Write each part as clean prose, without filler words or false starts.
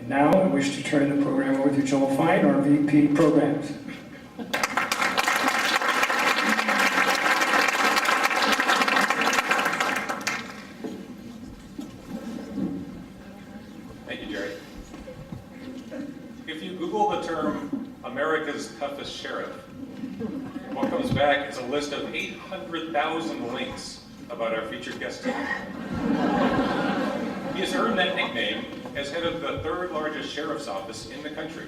And now I wish to turn the program over to Joel Fine, our VP Programs. Thank you, Jerry. If you Google the term America's toughest sheriff, what comes back is a list of 800,000 links about our featured guest today. He has earned that nickname as head of the third largest sheriff's office in the country.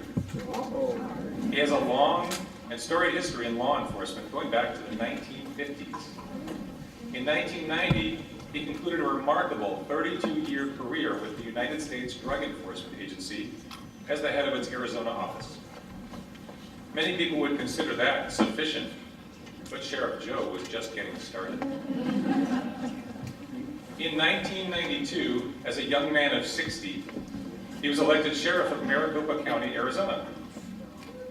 He has a long and storied history in law enforcement going back to the 1950s. In 1990, he concluded a remarkable 32-year career with the United States Drug Enforcement Agency as the head of its Arizona office. Many people would consider that sufficient, but Sheriff Joe was just getting started. In 1992, as a young man of 60, he was elected Sheriff of Maricopa County, Arizona.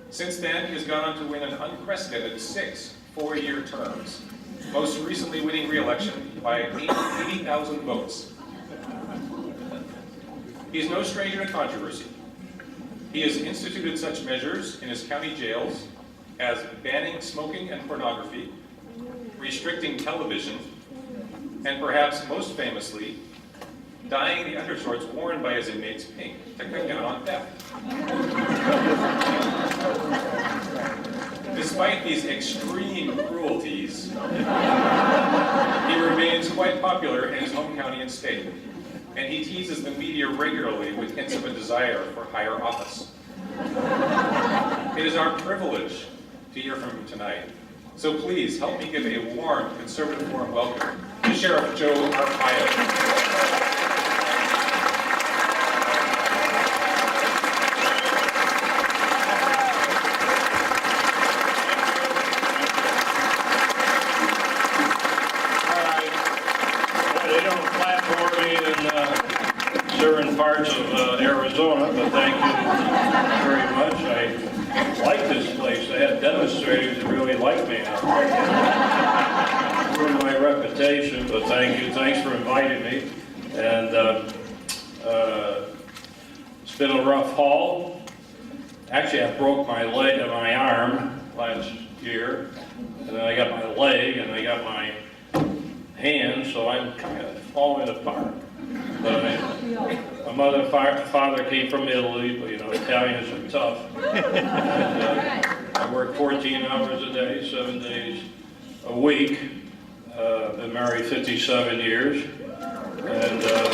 Since then, he has gone on to win an unprecedented 6 four-year terms, most recently winning re-election by 80,000 votes. He is no stranger to controversy. He has instituted such measures in his county jails as banning smoking and pornography, restricting television, and perhaps most famously, dyeing the undershorts worn by his inmates pink to cut down on theft. Despite these extreme cruelties, he remains quite popular in his home county and state, and he teases the media regularly with hints of a desire for higher office. It is our privilege to hear from him tonight, so please help me give a warm, conservative warm welcome to Sheriff Joe Arpaio. Certain parts of Arizona, but thank you very much. I like this place. I had demonstrators that really like me out there. Ruined my reputation, but thank you. Thanks for inviting me. And it's been a rough haul. Actually, I broke my leg and my arm last year, and then I got my leg and I got my hand, so I'm kind of falling apart. But my mother and father came from Italy, but you know, Italians are tough. And, I work 14 hours a day, 7 days a week. Been married 57 years. And the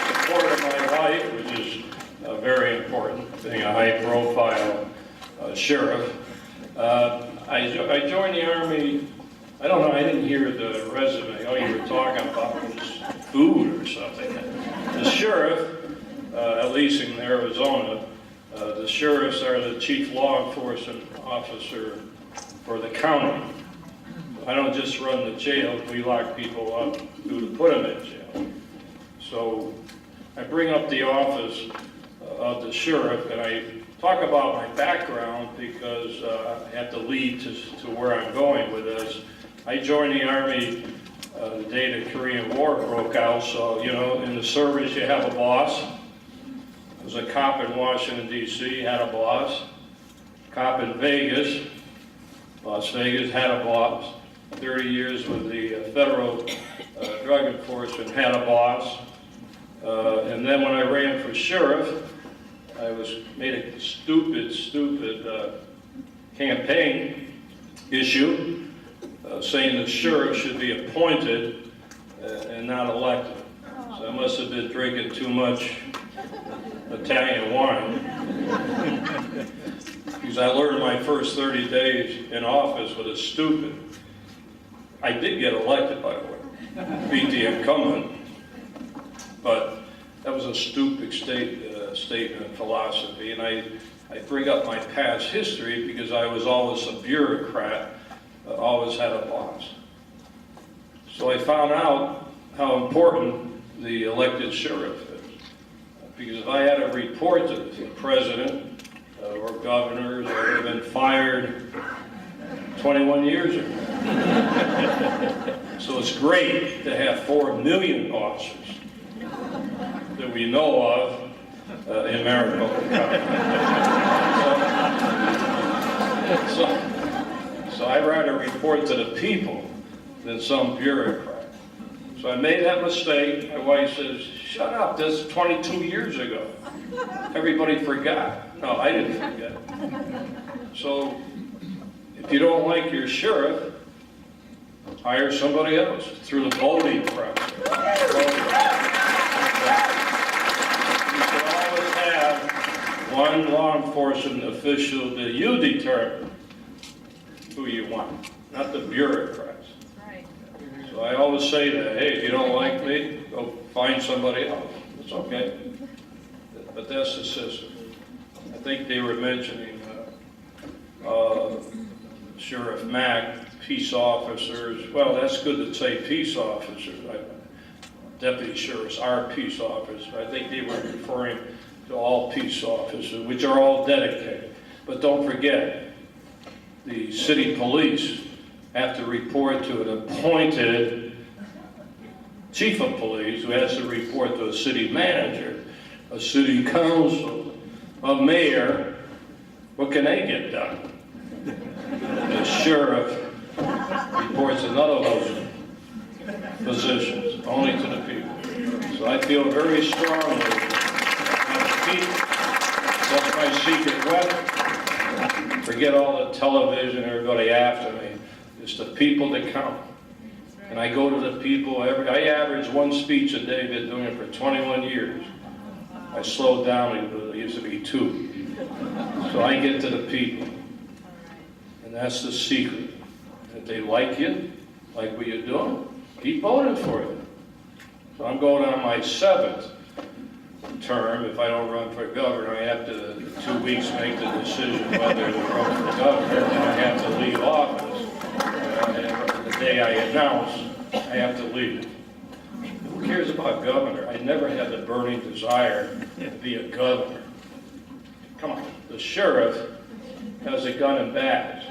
support of my wife, which is very important, being a high-profile sheriff. I joined the Army. I don't know, I didn't hear the resume. Oh, you were talking about this food or something. The sheriff, at least in Arizona, the sheriffs are the chief law enforcement officer for the county. I don't just run the jail, we lock people up to put them in jail. So I bring up the office of the sheriff, and I talk about my background because I have to lead to where I'm going with this. I joined the Army the day the Korean War broke out, so, you know, in the service you have a boss. I was a cop in Washington, D.C., had a boss. Cop in Vegas, Las Vegas, had a boss. 30 years with the federal drug enforcement, had a boss. And then when I ran for sheriff, I made a stupid campaign issue. Saying the sheriff should be appointed and not elected. So I must have been drinking too much Italian wine. Because I learned my first 30 days in office with a stupid. I did get elected, by the way, beat the incumbent, but that was a stupid statement philosophy. And I bring up my past history because I was always a bureaucrat. Always had a boss. So I found out how important the elected sheriff is. Because if I had to report to the president or governors, I would have been fired 21 years ago. So it's great to have 4 million officers. that we know of in Maricopa County. So I'd rather report to the people than some bureaucrat. So I made that mistake. My wife says, shut up, this is 22 years ago. Everybody forgot. No, I didn't forget. So if you don't like your sheriff, hire somebody else through the voting process. You should always have one law enforcement official that you determine who you want, not the bureaucrats. Right. So I always say that, hey, if you don't like me, go find somebody else. It's okay. But that's the system. I think they were mentioning Sheriff Mack, peace officers. Well, that's good to say peace officers. Deputy sheriffs are peace officers. I think they were referring to all peace officers, which are all dedicated. But don't forget, the city police have to report to an appointed chief of police who has to report to a city manager, a city council, a mayor. What can they get done? The sheriff reports to none of those positions, only to the people. So I feel very strongly that's my secret weapon. Forget all the television, everybody after me. It's the people that count. And I go to the people I average one speech a day, been doing it for 21 years. I slowed down, it used to be 2. So I get to the people. And that's the secret. If they like you, like what you're doing, keep voting for you. So I'm going on my 7th term. If I don't run for governor, I have to, in 2 weeks, make the decision whether to run for governor, and I have to leave office. The day I announce, I have to leave. Who cares about governor? I never had the burning desire to be a governor. Come on, the sheriff has a gun and badge.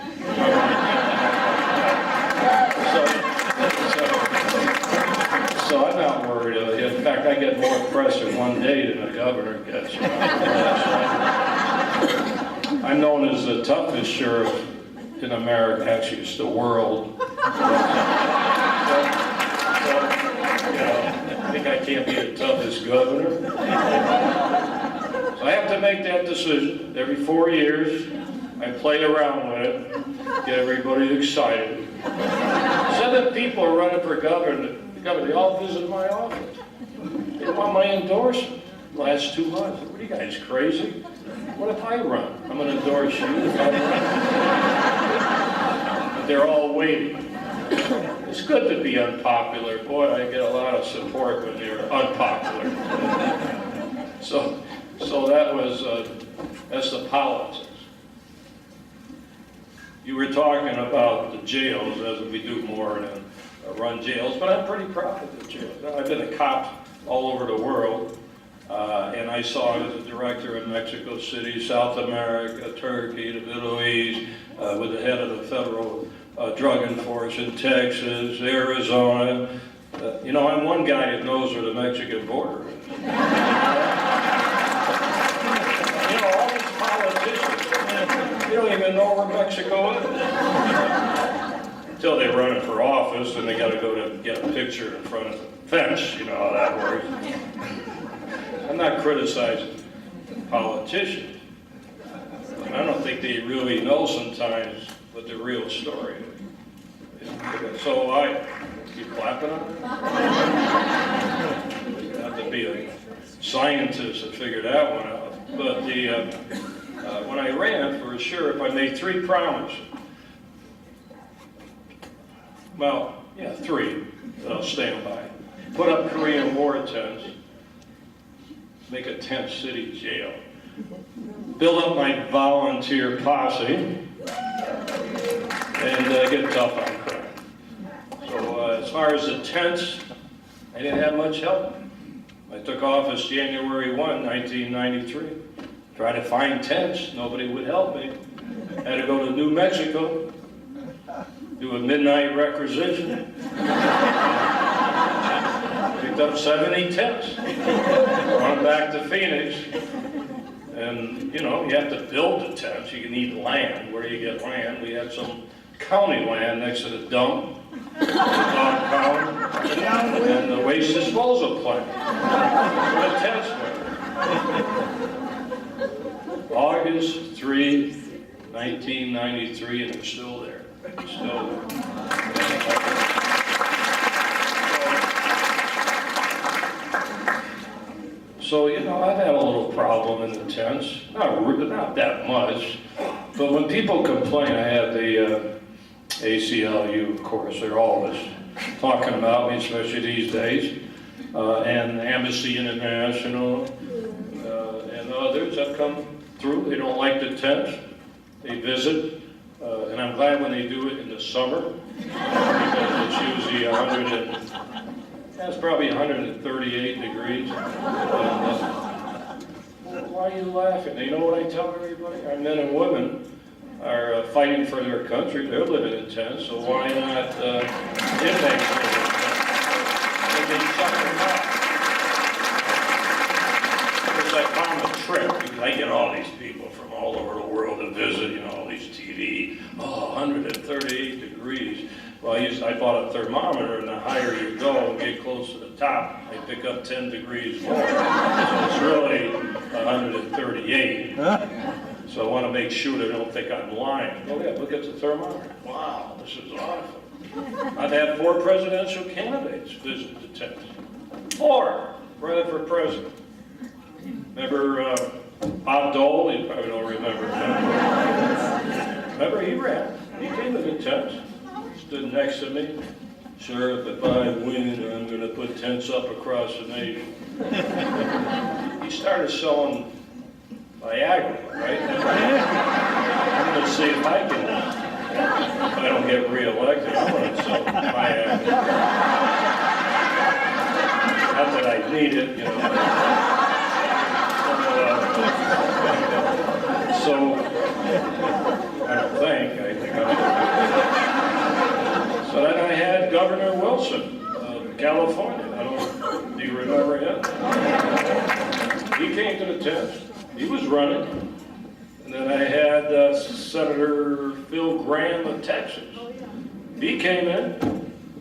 So I'm not worried. In fact, I get more press in one day than a governor gets. I'm known as the toughest sheriff in America. Actually, it's the world. I think I can't be the toughest governor. So I have to make that decision every 4 years. I play around with it, get everybody excited. 7 people are running for governor. They all visit my office. They want my endorsement. Last 2 months. What are you guys, crazy? What if I run? I'm going to endorse you if I run. But they're all waiting. It's good to be unpopular. Boy, I get a lot of support when you're unpopular. So that's the politics. You were talking about the jails, as we do more than run jails, but I'm pretty proud of the jails. I've been a cop all over the world, and I saw as a director in Mexico City, South America, Turkey, the Middle East, with the head of the federal drug enforcement, Texas, Arizona. You know, I'm one guy that knows where the Mexican border is. You know, all these politicians, you don't even know where Mexico is. Until they run it for office, and they got to go to get a picture in front of the fence. You know how that works. I'm not criticizing politicians. I don't think they really know sometimes what the real story is. So you clapping on it? You have to be a scientist to figure that one out. But when I ran for sheriff, I made 3 promises. Well, yeah, 3 that I'll stand by. Put up Korean War tents, make a tent city jail, build up my volunteer posse, and get tough on crime. So as far as the tents, I didn't have much help. I took office January 1, 1993. Tried to find tents, nobody would help me. Had to go to New Mexico, do a midnight requisition. picked up 70 tents. Went back to Phoenix. And, you know, you have to build the tents. You need land. Where do you get land? We had some county land next to the dump, the dog pound, and the waste disposal plant. Where the tents were. August 3, 1993, and they're still there. Still there. So, you know, I've had a little problem in the tents, not that much, but when people complain, I had the ACLU, of course, they're always talking about me, especially these days, and Amnesty International, and others have come through. They don't like the tents, they visit, and I'm glad when they do it in the summer, because it's usually that's probably 138 degrees. Why are you laughing? You know what I tell everybody? Our men and women are fighting for their country. They're living in tents, so why not inmates live in tents? They can chuck them out. Because I found a trick, because I get all these people from all over the world to visit, you know, all these TV, 138 degrees. Well, I bought a thermometer, and the higher you go and get close to the top, I pick up 10 degrees more. So it's really 138. So I want to make sure they don't think I'm lying. Oh yeah, look at the thermometer. Wow, this is awesome. I've had 4 presidential candidates visit the tent. 4 running for president. Remember Bob Dole? You probably don't remember him. Remember he ran. He came to the tent. Stood next to me. Sheriff, if I win, I'm going to put tents up across the nation. He started selling Viagra, right? I'm going to see if I can, if I don't get reelected, I'm going to sell Viagra. Not that I need it, you know. So I don't think, I think I'm So then I had Governor Wilson of California. Do you remember him? He came to the tent. He was running. And then I had Senator Phil Graham of Texas. He came in.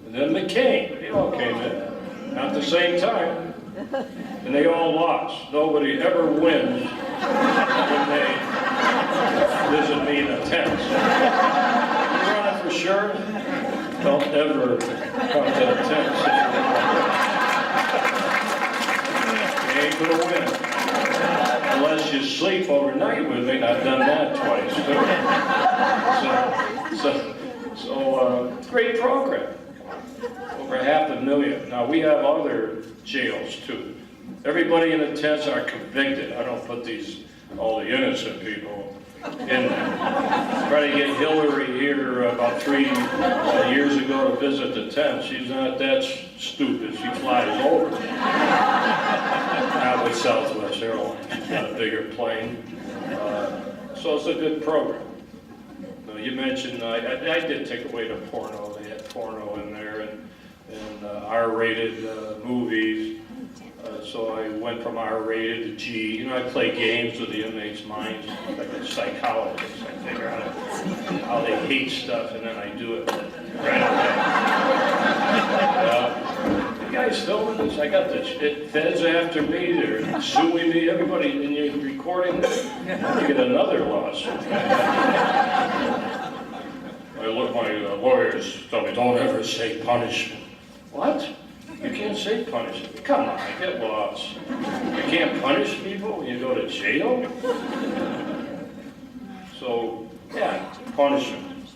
And then McCain. They all came in. At the same time. And they all lost. Nobody ever wins when they visit me in a tent. You running for sure? Don't ever come to the tent. You ain't gonna win. Unless you sleep overnight with me. I've done that twice. So great program. Over 500,000. Now we have other jails too. Everybody in the tents are convicted. I don't put all the innocent people in there. Tried to get Hillary here about 3 years ago to visit the tent. She's not that stupid. She flies over. Not with Southwest Airlines. She's got a bigger plane. So it's a good program. You mentioned, I did take away the porno. They had porno in there and R-rated movies. So I went from R-rated to G. You know, I play games with the inmates' minds, like a psychologist. I figure out how they hate stuff, and then I do it right away. You guys filming this? I got the feds after me. They're suing me. Everybody, and you're recording this. You get another lawsuit. My lawyers told me, don't ever say punishment. What? You can't say punishment. Come on, get lost. You can't punish people when you go to jail? So, yeah, punishment.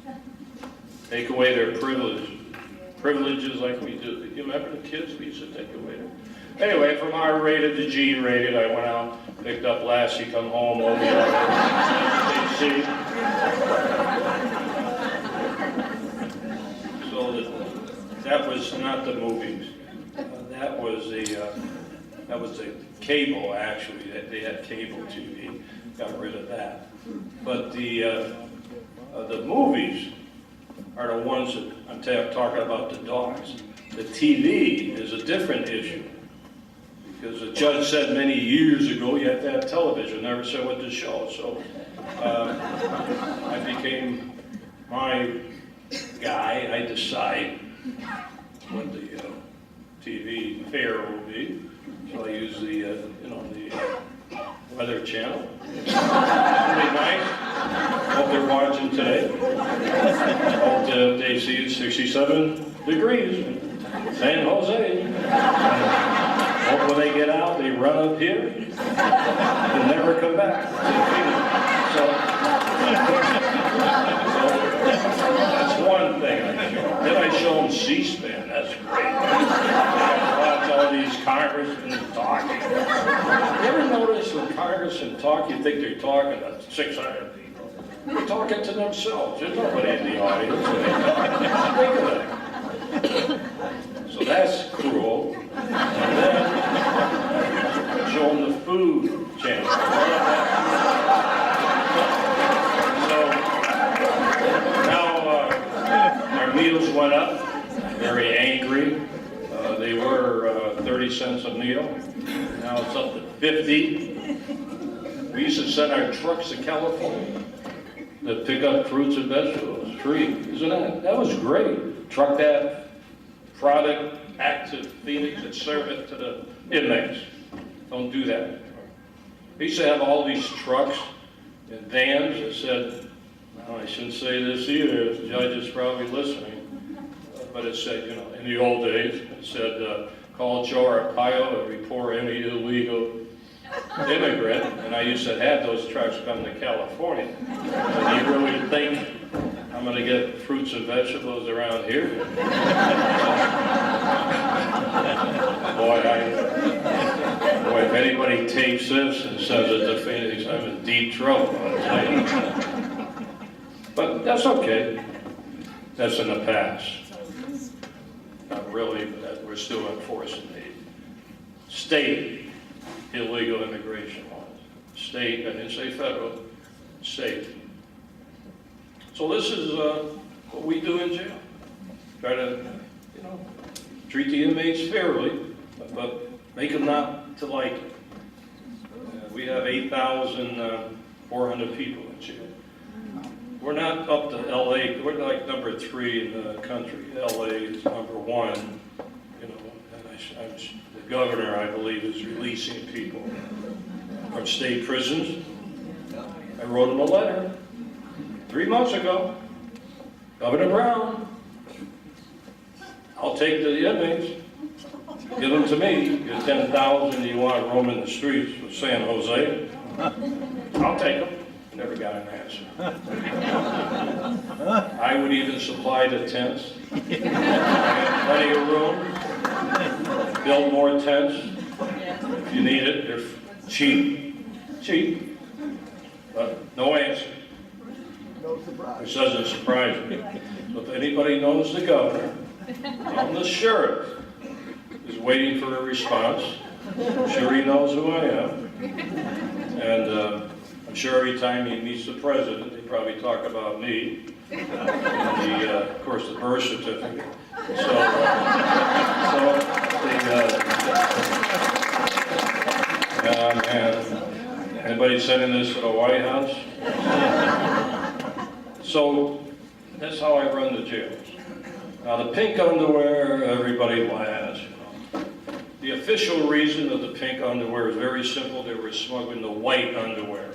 Take away their privileges like we do. You remember the kids we used to take away them? Anyway, from R-rated to G-rated, I went out, picked up Lassie, come home, So that was not the movies. That was the cable, actually. They had cable TV. Got rid of that. But the movies, are the ones that I'm talking about, the dogs. The TV is a different issue. Because the judge said many years ago you have to have television, never said what to show. So I became my guy. I decide what the TV fare will be. So I use the the Weather Channel. Pretty nice. Hope they're watching today. Hope they see 67 degrees in San Jose. Hope when they get out, they run up here and never come back. So that's one thing I show. Then I show them C-SPAN. That's great. Watch all these congressmen talking. You ever notice when congressmen talk, you think they're talking to 600 people? They're talking to themselves. There's nobody in the audience. Think of that. So that's cruel. And then show them the food channel. So now our meals went up. Very angry. They were 30 cents a meal. Now it's up to 50. We used to send our trucks to California to pick up fruits and vegetables, free. Isn't that was great. Truck that product back to Phoenix and serve it to the inmates. Don't do that anymore. We used to have all these trucks and vans that said, well, I shouldn't say this either, the judge is probably listening, but it said, in the old days, it said, call Joe Arpaio and report any illegal immigrant, and I used to have those trucks come to California. And you really think I'm going to get fruits and vegetables around here? Boy, if anybody tapes this and says it to Phoenix, I'm in deep trouble. But that's okay. That's in the past. Not really, but we're still enforcing the state illegal immigration laws. State, I didn't say federal, state. So this is what we do in jail. Try to, treat the inmates fairly, but make them not to like it. We have 8,400 people in jail. We're not up to LA, we're like number 3 in the country. LA is number 1, and the governor, I believe, is releasing people from state prisons. I wrote him a letter 3 months ago. Governor Brown, I'll take the inmates, give them to me. You're 10,000, you want to roam in the streets of San Jose? I'll take them. Never got an answer. I would even supply the tents. I have plenty of room. Build more tents if you need it. They're cheap, but no answer. Which doesn't surprise me. So if anybody knows the governor, I'm the sheriff, is waiting for a response. I'm sure he knows who I am. And I'm sure every time he meets the president, they probably talk about me. And of course, the birth certificate. Anybody sending this to the White House? So that's how I run the jails. Now the pink underwear, everybody laughs. The official reason of the pink underwear is very simple. They were smuggling the white underwear.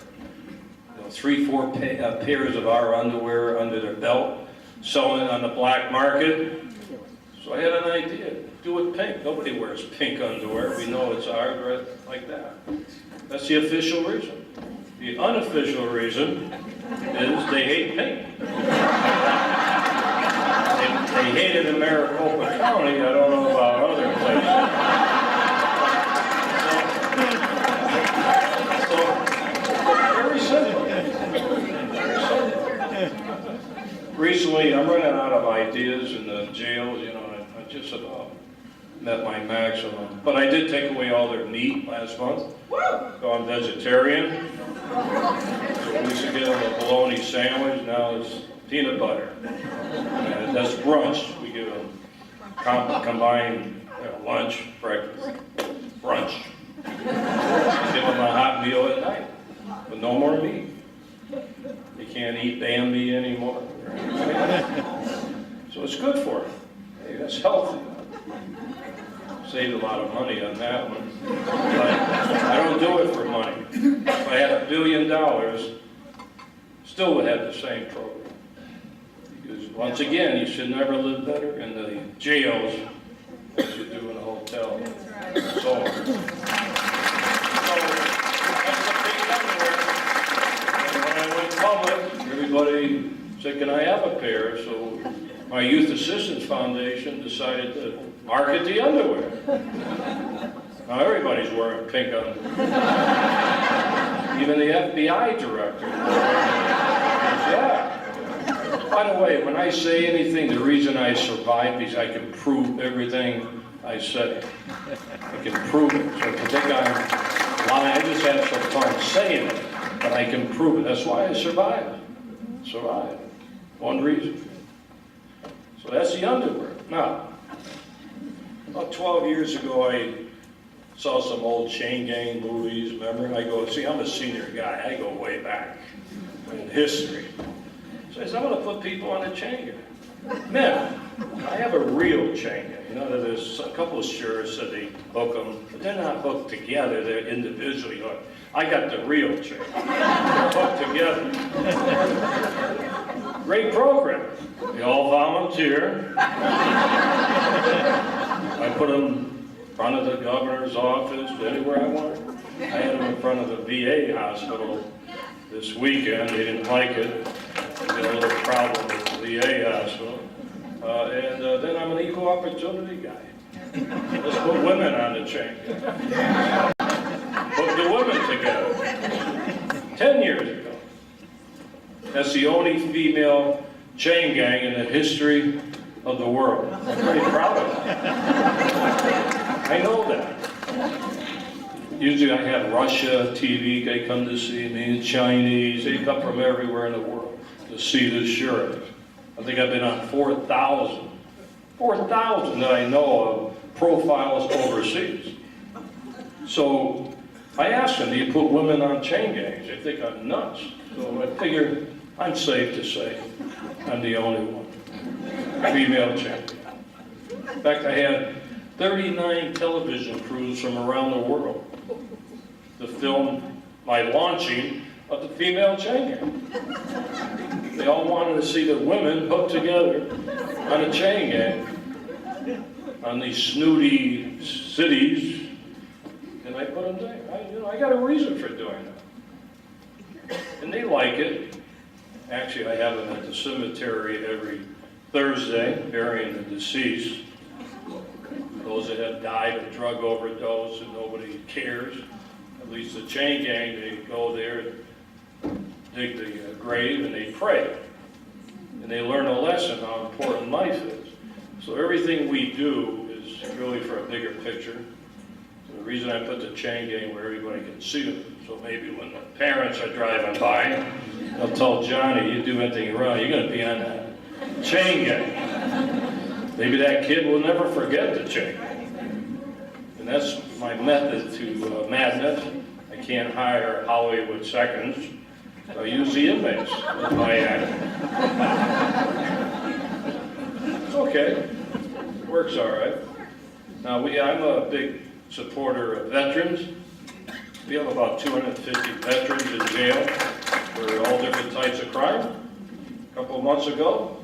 3-4 pairs of our underwear under their belt, selling it on the black market. So I had an idea, do it pink. Nobody wears pink underwear. We know it's ours, right? Like that. That's the official reason. The unofficial reason is they hate pink. They hate it in Maricopa County. I don't know about other places. Very simple. Recently, I'm running out of ideas in the jails. I just about met my maximum. But I did take away all their meat last month. So I'm vegetarian. So we used to get them a bologna sandwich. Now it's peanut butter. And that's brunch. We give them combined lunch, breakfast, brunch. We give them a hot meal at night, but no more meat. You can't eat Bambi anymore. So it's good for them. Hey, that's healthy. Saved a lot of money on that one. But I don't do it for money. If I had $1 billion, still would have the same program. Because once again, you should never live better in the jails as you do in a hotel. So that's the big underwear. And when I went public, everybody said, can I have a pair? So my Youth Assistance Foundation decided to market the underwear. Now everybody's wearing pink underwear. Even the FBI director. Yeah. By the way, when I say anything, the reason I survived is I can prove everything I said. I can prove it. So if you think I'm lying, I just have some fun saying it, but I can prove it. That's why I survived. Survived. One reason. So that's the underwear. Now, about 12 years ago, I saw some old chain gang movies, remember? I go, see, I'm a senior guy. I go way back in history. So I said, I'm going to put people on a chain gang. Men, I have a real chain gang. You know, there's a couple of sheriffs that they hook them, but they're not hooked together. They're individually hooked. I got the real chain. They're hooked together. Great program. They all volunteer. I put them in front of the governor's office, anywhere I want. I had them in front of the VA hospital this weekend. They didn't like it. We had a little problem with the VA hospital. Then I'm an equal opportunity guy. Let's put women on the chain. Put the women together. 10 years ago. That's the only female chain gang in the history of the world. I'm pretty proud of that. I know that. Usually I have Russia TV, they come to see me, Chinese, they come from everywhere in the world to see the sheriff. I think I've been on 4,000 that I know of profiles overseas. So I asked them, do you put women on chain gangs? They think I'm nuts. So I figure I'm safe to say I'm the only one. Female champion. In fact, I had 39 television crews from around the world to film my launching of the female chain gang. They all wanted to see the women hooked together on a chain gang on these snooty cities, and I put them there. I got a reason for doing that. And they like it. Actually, I have them at the cemetery every Thursday, burying the deceased. Those that have died of drug overdose and nobody cares. At least the chain gang, they go there and dig the grave and they pray. And they learn a lesson how important life is. So everything we do is really for a bigger picture. So the reason I put the chain gang where everybody can see them. So maybe when the parents are driving by, they'll tell Johnny, you do anything wrong, you're going to be on that chain gang. Maybe that kid will never forget the chain gang. And that's my method to madness. I can't hire Hollywood seconds. So I use the inmates as my act. It's okay. It works all right. Now, I'm a big supporter of veterans. We have about 250 veterans in jail for all different types of crime. A couple of months ago,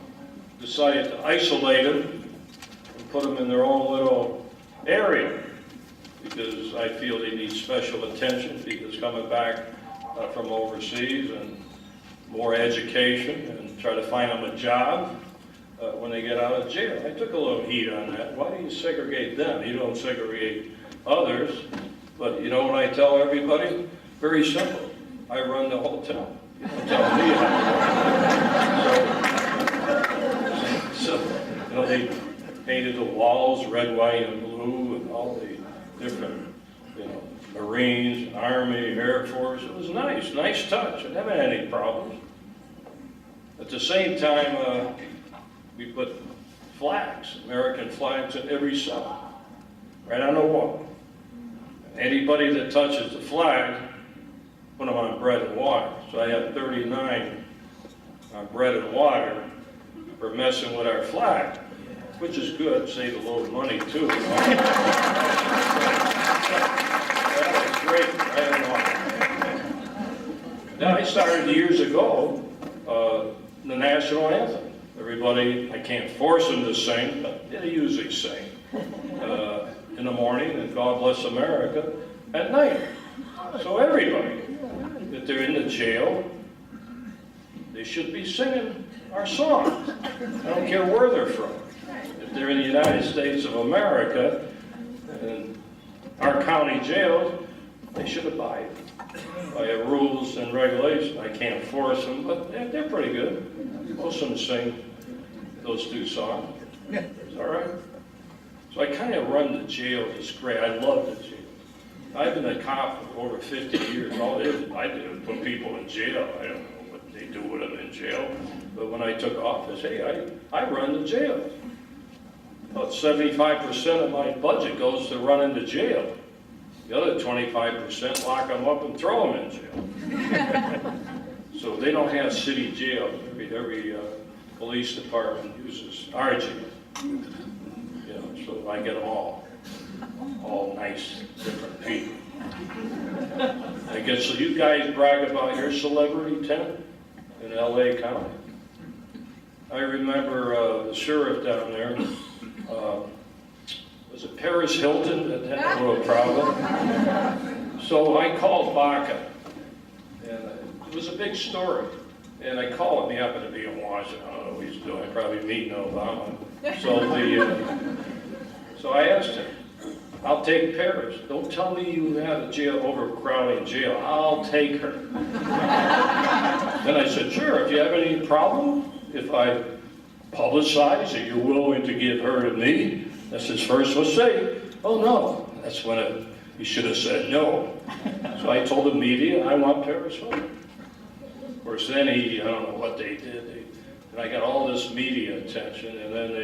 decided to isolate them and put them in their own little area because I feel they need special attention because coming back from overseas and more education and try to find them a job when they get out of jail. I took a little heat on that. Why do you segregate them? You don't segregate others. But you know what I tell everybody? Very simple. I run the hotel. You don't tell me how to run. So, you know, they painted the walls red, white, and blue, and all the different, Marines, Army, Air Force. It was nice touch. I never had any problems. At the same time, we put flags, American flags in every cell, right on the wall. Anybody that touches the flag, put them on bread and water. So I have 39 on bread and water for messing with our flag, which is good, save a little money too. You know? That was great. Then I started years ago the national anthem. Everybody, I can't force them to sing, but they usually sing in the morning, and God Bless America at night. So everybody, if they're in the jail, they should be singing our songs. I don't care where they're from. If they're in the United States of America, and our county jails, they should abide by rules and regulations. I can't force them, but they're pretty good. Most of them sing those two songs. It's all right. So I kind of run the jail. It's great. I love the jail. I've been a cop for over 50 years. All I did was put people in jail. I don't know what they do with them in jail. But when I took office, hey, I run the jail. About 75% of my budget goes to running the jail. The other 25% lock them up and throw them in jail. So they don't have city jail. Every police department uses our jail. You know, so I get them all nice, different people. I guess, so you guys brag about your celebrity tent in LA County. I remember the sheriff down there, was it Paris Hilton that had a little problem? So I called Baca, and it was a big story. And I called him, he happened to be in Washington, I don't know what he's doing, probably meeting Obama. So I asked him, I'll take Paris. Don't tell me you had a jail, overcrowding jail. I'll take her. Then I said, sure, if you have any problem, if I publicize that you're willing to give her to me, that's his first mistake. Oh no, that's when he should have said no. So I told the media, I want Paris home. Of course, then I don't know what they did. And I got all this media attention, and then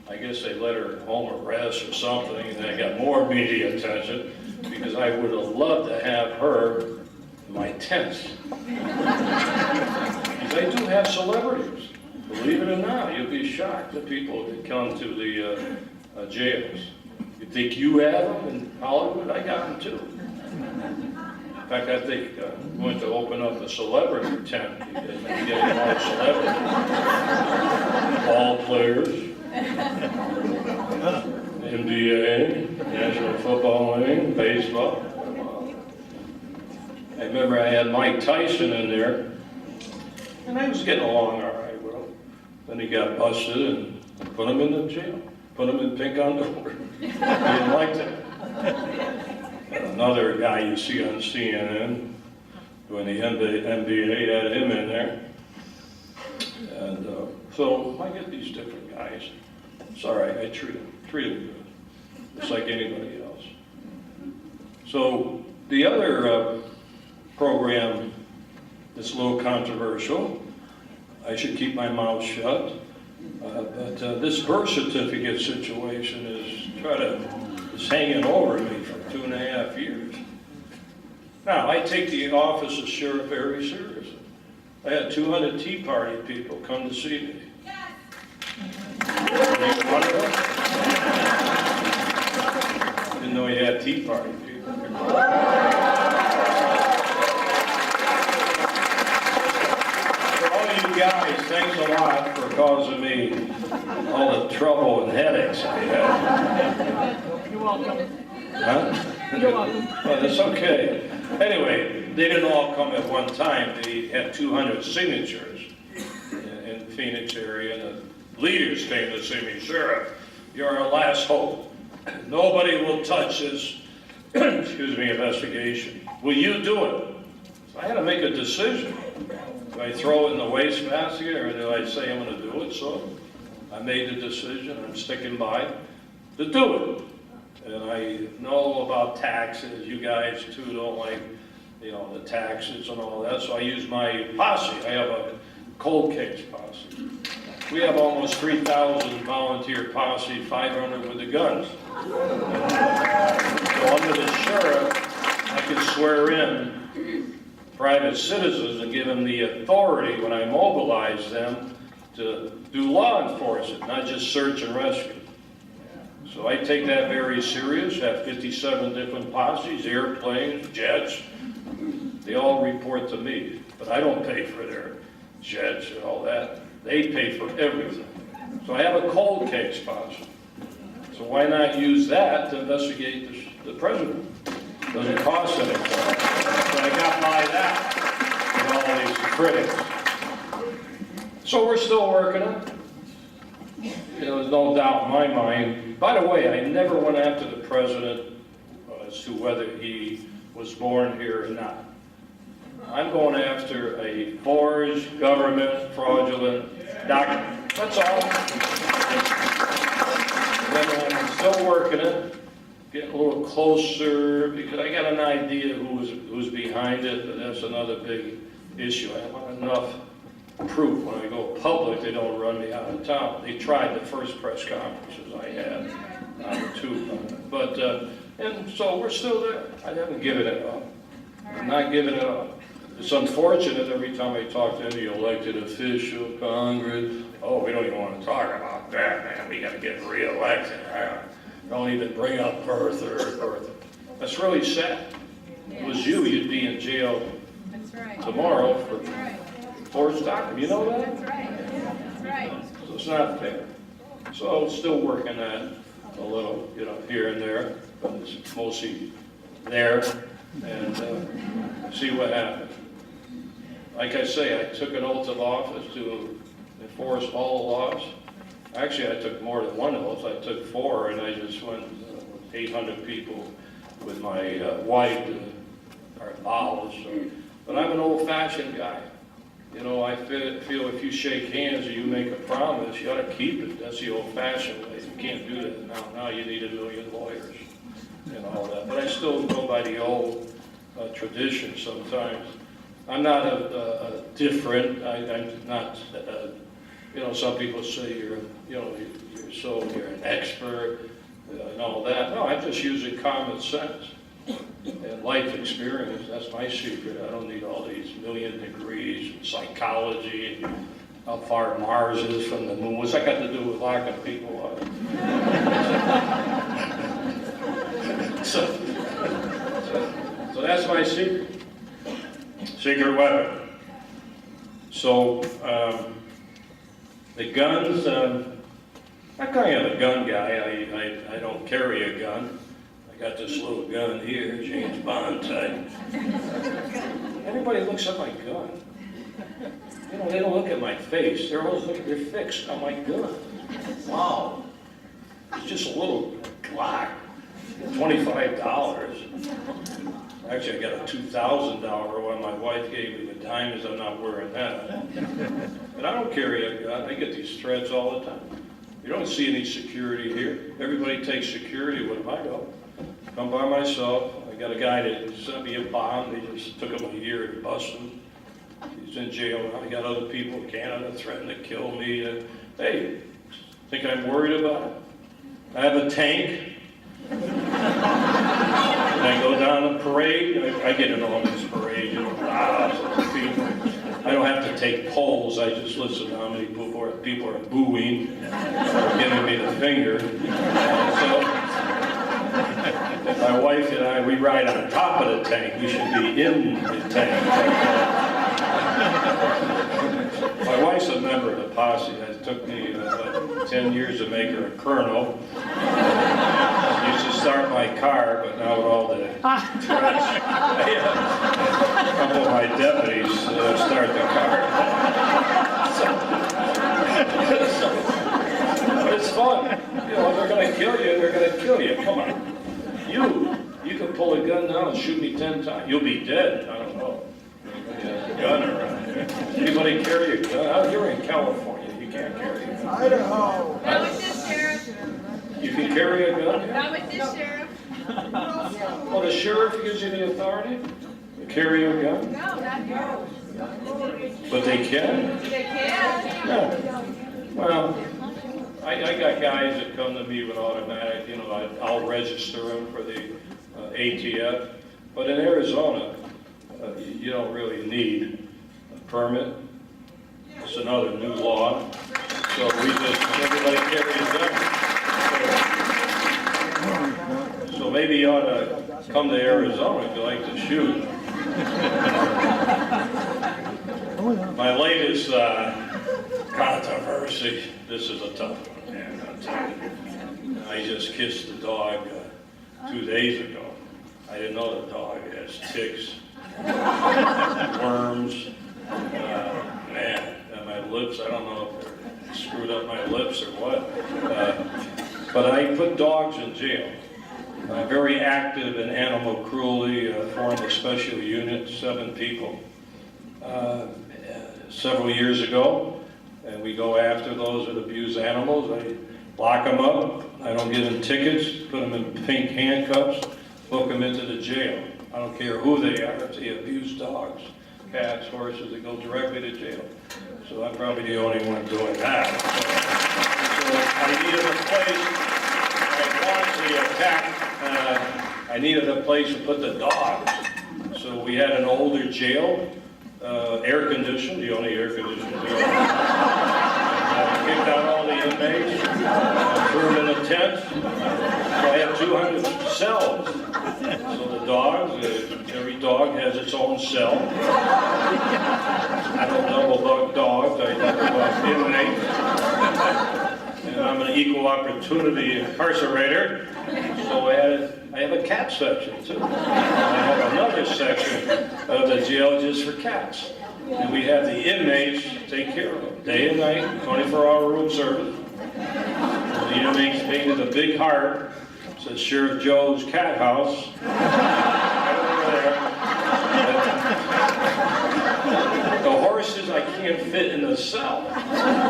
I guess they let her home arrest or something, and then I got more media attention because I would have loved to have her in my tents. Because I do have celebrities. Believe it or not, you'll be shocked, the people that come to the jails. You think you have them in Hollywood? I got them too. In fact, I think I'm going to open up a celebrity tent because I'm getting more celebrities. Ball players, NBA, National Football League, baseball. I remember I had Mike Tyson in there, and I was getting along all right with him. Then he got busted and put him in the jail. Put him in pink underwear. He didn't like that. Another guy you see on CNN, when the NBA had him in there. And so I get these different guys. It's all right, I treat them good, just like anybody else. So the other program that's a little controversial, I should keep my mouth shut, but this birth certificate situation is hanging over me for 2.5 years. Now, I take the office of sheriff very seriously. I had 200 Tea Party people come to see me. Didn't know you had Tea Party people. For all you guys, thanks a lot for causing me all the trouble and headaches I had. You're welcome. Huh? You're welcome. Well, it's okay. Anyway, they didn't all come at one time. They had 200 signatures in the Phoenix area, and the leaders came to see me. Sheriff, you're our last hope. Nobody will touch this, excuse me, investigation. Will you do it? So I had to make a decision. Do I throw it in the wastebasket, or do I say I'm going to do it? So I made the decision. I'm sticking by to do it. And I know about taxes. You guys too don't like, the taxes and all that. So I use my posse. I have a cold case posse. We have almost 3,000 volunteer posse, 500 with the guns. So under the sheriff, I can swear in private citizens and give them the authority when I mobilize them to do law enforcement, not just search and rescue. So I take that very serious, have 57 different posses, airplanes, jets. They all report to me, but I don't pay for their jets and all that. They pay for everything. So I have a cold case posse. So why not use that to investigate the president? Doesn't cost anything. So I got by that with all these critics. So we're still working on it. You know, there's no doubt in my mind. By the way, I never went after the president as to whether he was born here or not. I'm going after a forged government fraudulent document. That's all. And I'm still working it, getting a little closer because I got an idea who's behind it, but that's another big issue. I want enough proof when I go public. They don't run me out of town. They tried the first press conferences I had, but and so we're still there. I haven't given it up. I'm not giving it up. It's unfortunate every time I talk to any elected official, Congress, oh, we don't even want to talk about that, man. We got to get reelected. Don't even bring up birther. That's really sad. If it was you, you'd be in jail tomorrow for forged document. You know that? That's right. So it's not fair. So still working that a little, you know, here and there, but it's mostly there and see what happens. Like I say, I took an oath of office to enforce all the laws. Actually, I took more than one oath. I took 4, and I just went with 800 people with my wife to our vows. But I'm an old-fashioned guy. You know, I feel if you shake hands or you make a promise, you ought to keep it. That's the old-fashioned way. You can't do that now. Now you need 1 million lawyers and all that. But I still go by the old tradition sometimes. I'm not different. I'm not, you know, some people say you're an expert and all that. No, I'm just using common sense and life experience. That's my secret. I don't need all these 1,000,000 degrees in psychology and how far Mars is from the moon. What's that got to do with locking people up? So that's my secret. Secret weapon. So the guns, I'm kind of a gun guy. I don't carry a gun. I got this little gun here, James Bond type. Everybody looks at my gun. You know, they don't look at my face. They're always looking, they're fixed on my gun. Wow. It's just a little Glock, $25. Actually, I got a $2,000 one my wife gave me. The diamonds, I'm not wearing that. But I don't carry a gun. I get these threats all the time. You don't see any security here. Everybody takes security with them. I go. Come by myself. I got a guy that sent me a bomb. They just took him a year to bust him. He's in jail now. I got other people in Canada threatening to kill me. Hey, think I'm worried about it? I have a tank. And I go down the parade. I get in all these parades, you know, thousands of people. I don't have to take polls. I just listen to how many people are booing or giving me the finger. So my wife and I, we ride on top of the tank. We should be in the tank. My wife's a member of the posse. It took me about 10 years to make her a colonel. I used to start my car, but now with all the threats, a couple of my deputies start the car. But it's fun. You know, if they're going to kill you, they're going to kill you. Come on. You can pull a gun now and shoot me 10 times. You'll be dead. I don't know. A gun around here. Anybody carry a gun? Out here in California, you can't carry a gun. Idaho. Not with this sheriff. You can carry a gun? Not with this sheriff. Well, the sheriff gives you the authority to carry a gun? No, not here. But they can? They can. Yeah. Well, I got guys that come to me with automatic, you know, I'll register them for the ATF. But in Arizona, you don't really need a permit. It's another new law. So we just, everybody carries them. So maybe you ought to come to Arizona if you like to shoot. My latest controversy, this is a tough one, man, I'll tell you. I just kissed the dog 2 days ago. I didn't know the dog has ticks, worms, man, and my lips, I don't know if they're screwed up my lips or what. But I put dogs in jail. Very active in animal cruelty, formed a special unit, 7 people. Several years ago, and we go after those that abuse animals. I lock them up, I don't give them tickets, put them in pink handcuffs, book them into the jail. I don't care who they are, if they abuse dogs, cats, horses, they go directly to jail. So I'm probably the only one doing that. So I needed a place, I needed a place to put the dogs. So we had an older jail, air conditioned, the only air conditioned jail. Kicked out all the inmates, threw them in a tent. So I had 200 cells. So the dogs, every dog has its own cell. I don't double bug dogs, I double bug inmates. And I'm an equal opportunity incarcerator. So I have a cat section too. I have another section of the jail just for cats. And we have the inmates take care of them, day and night, 24-hour room service. The inmates painted a big heart, says Sheriff Joe's Cat House. Right over there. The horses I can't fit in the cell.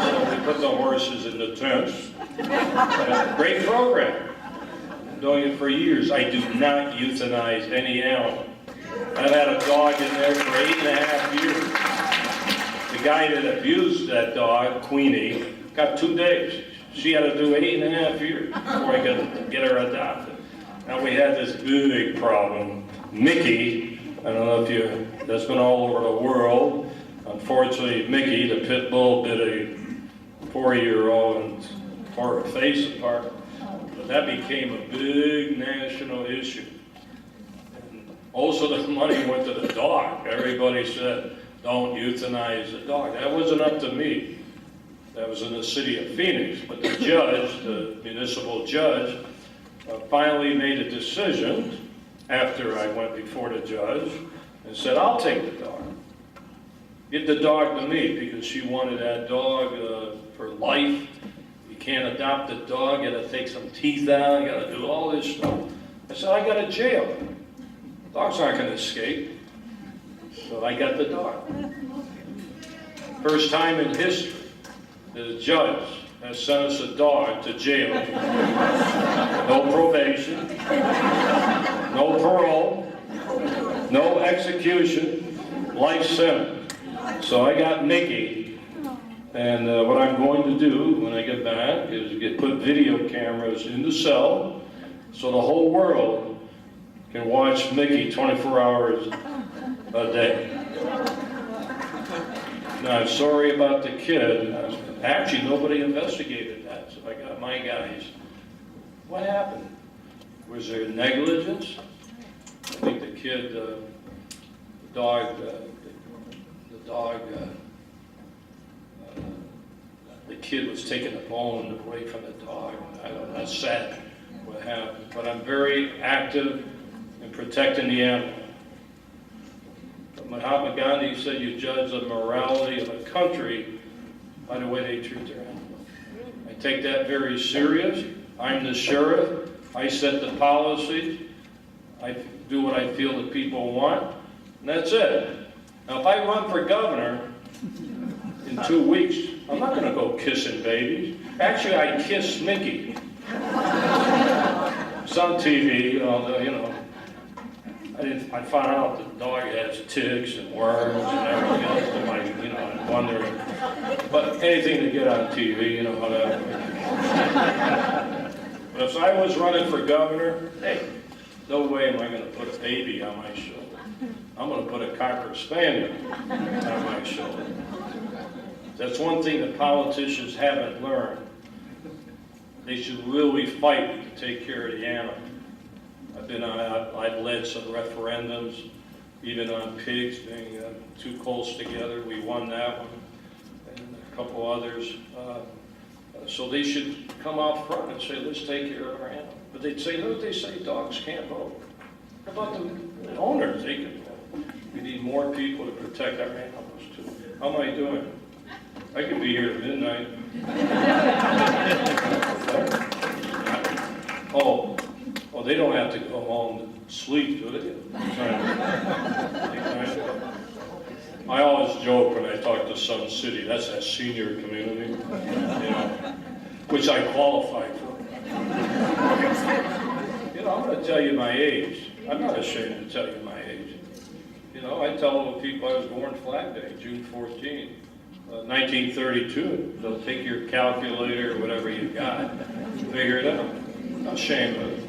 So we put the horses in the tents. Great program. Doing it for years. I do not euthanize any animal. I've had a dog in there for 8.5 years. The guy that abused that dog, Queenie, got 2 days. She had to do 8.5 years before I could get her adopted. Now we had this big problem. Mickey, I don't know if that's been all over the world. Unfortunately, Mickey, the pit bull, bit a 4-year-old and tore her face apart. But that became a big national issue. And also the money went to the dog. Everybody said, don't euthanize the dog. That wasn't up to me. That was in the city of Phoenix. But the judge, the municipal judge, finally made a decision after I went before the judge and said, I'll take the dog. Give the dog to me because she wanted that dog for life. You can't adopt a dog, you gotta take some teeth out, you gotta do all this stuff. I said, I got a jail. Dogs aren't gonna escape. So I got the dog. First time in history that a judge has sentenced a dog to jail. No probation, no parole, no execution, life sentence. So I got Mickey, and what I'm going to do when I get back is put video cameras in the cell so the whole world can watch Mickey 24 hours a day. Now, I'm sorry about the kid. Actually, nobody investigated that, so I got my guys. What happened? Was there negligence? I think the kid, the kid was taking the bone away from the dog. I don't know, that's sad what happened. But I'm very active in protecting the animal. But Mahatma Gandhi said you judge the morality of a country by the way they treat their animals. I take that very serious. I'm the sheriff. I set the policies. I do what I feel that people want. And that's it. Now, if I run for governor in 2 weeks, I'm not going to go kissing babies. Actually, I kiss Mickey. It's on TV, you know. I found out the dog has ticks and worms and everything else. And I'm wondering, but anything to get on TV, whatever. But if I was running for governor, hey, no way am I going to put a baby on my shoulder. I'm going to put a Cocker Spaniel on my shoulder. That's one thing that politicians haven't learned. They should really fight to take care of the animal. I've led some referendums, even on pigs being too close together. We won that one, and a couple others. So they should come out front and say, let's take care of our animal. But they'd say, no, they say dogs can't vote. How about the owners? They can vote. We need more people to protect our animals too. How am I doing? I could be here at midnight. Oh, they don't have to go home and sleep, do they? I always joke when I talk to Sun City, that's that senior community, which I qualify for. I'm going to tell you my age. I'm not ashamed to tell you my age. I tell the people I was born Flag Day, June 14, 1932. So take your calculator or whatever you got, figure it out. I'm not ashamed of it.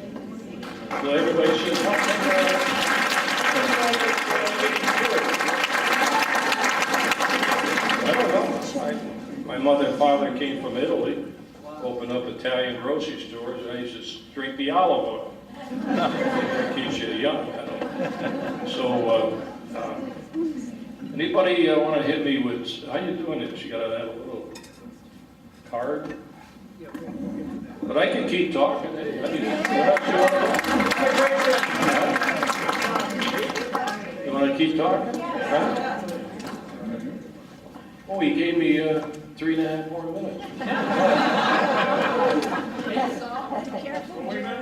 So everybody says, I don't know. My mother and father came from Italy, opened up Italian grocery stores, and I used to drink the olive oil. That keeps you young. So, anybody want to hit me with, how you doing this? You got to have a little card? But I can keep talking. Hey, you want to keep talking? Huh? Oh, he gave me 3.5 more minutes.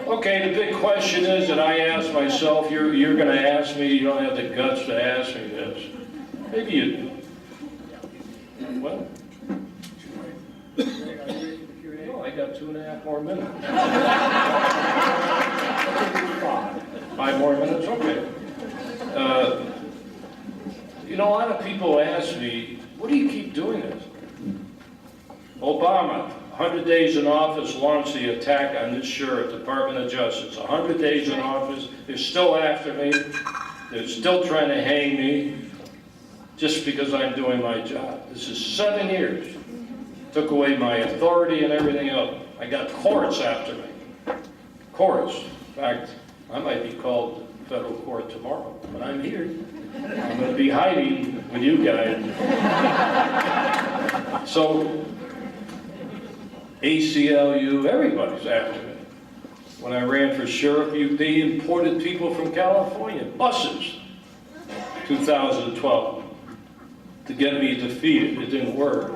Okay, the big question is that I ask myself, you're going to ask me, you don't have the guts to ask me this. Maybe you do. What? No, I got 2.5 more minutes. 5 more minutes? Okay. A lot of people ask me, what do you keep doing this? Obama, 100 days in office, launched the attack on this sheriff, Department of Justice. 100 days in office, they're still after me. They're still trying to hang me just because I'm doing my job. This is 7 years. Took away my authority and everything else. I got courts after me. Courts. In fact, I might be called to federal court tomorrow, but I'm here. I'm going to be hiding with you guys. So, ACLU, everybody's after me. When I ran for sheriff, they imported people from California, buses, 2012, to get me defeated. It didn't work.